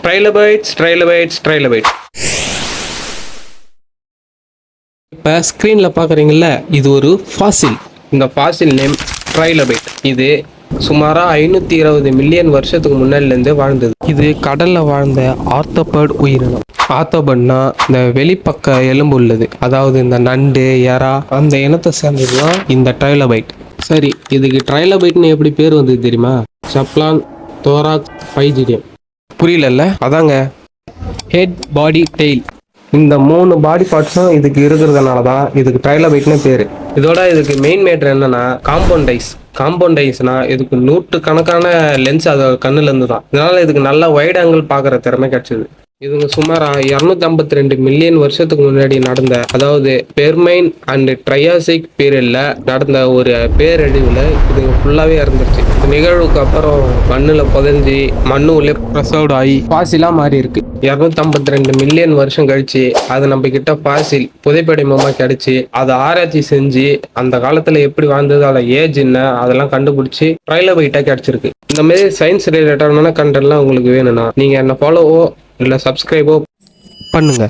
ட்ரைலபைட்ஸ். இப்போ ஸ்க்ரீனில் பார்க்குறீங்கள, இது ஒரு ஃபாசில். இந்த ஃபாசில் நேம் ட்ரைலபைட். இது சுமாராக 520 மில்லியன் வருஷத்துக்கு முன்னாடிலேருந்தே வாழ்ந்தது. இது கடலில் வாழ்ந்த ஆர்த்தோபட் உயிரினம். ஆர்த்தோபட்னா இந்த வெளிப்பக்க எலும்பு உள்ளது, அதாவது இந்த நண்டு, எறா அந்த இனத்தை சேர்ந்தது தான் இந்த ட்ரைலபைட். சரி, இதுக்கு ட்ரைலபைட்னு எப்படி பேர் வந்தது தெரியுமா? செப்லான் தோராக்ஸ் பைஜிடியம். புரியலல்ல? அதாங்க ஹெட், பாடி, டெய்ல், இந்த 3 பாடி பார்ட்ஸும் இதுக்கு இருக்கிறதுனால தான் இதுக்கு ட்ரைலபைட்னு பேர். இதோட இதுக்கு மெயின் மேட்ரு என்னன்னா காம்பவுண்டைஸ்னா இதுக்கு 100 கணக்கான லென்ஸ் அது கண்ணுல இருந்து தான். இதனால இதுக்கு நல்ல வைட் ஆங்கிள் பார்க்குற திறமை கிடைச்சது. இதுங்க சுமாரா 252 மில்லியன் வருஷத்துக்கு முன்னாடி நடந்த, அதாவது பெர்மைன் அண்ட் ட்ரையாசிக் பீரியட்ல நடந்த ஒரு பேரழிவுல இது ஃபுல்லாவே இறந்துருச்சு. இந்த நிகழ்வுக்கு அப்புறம் மண்ணுல புதைஞ்சி மண்ணு உள்ளே ப்ரெசர்வ்ட் ஆகி ஃபாசிலா மாறி இருக்கு. 252 மில்லியன் வருஷம் கழிச்சு அது நம்ம கிட்ட ஃபாசில் புதைப்படிமமா கிடைச்சி அதை ஆராய்ச்சி செஞ்சு அந்த காலத்துல எப்படி வாழ்ந்தது, அதோட ஏஜ் என்ன, அதெல்லாம் கண்டுபிடிச்சி ட்ரைலபைட்டா கிடைச்சிருக்கு. இந்த மாதிரி சயின்ஸ் ரிலேட்டடான கண்டென்ட்லாம் உங்களுக்கு வேணும்னா நீங்க என்ன ஃபாலோவோ இல்லை சப்ஸ்கிரைபோ பண்ணுங்க.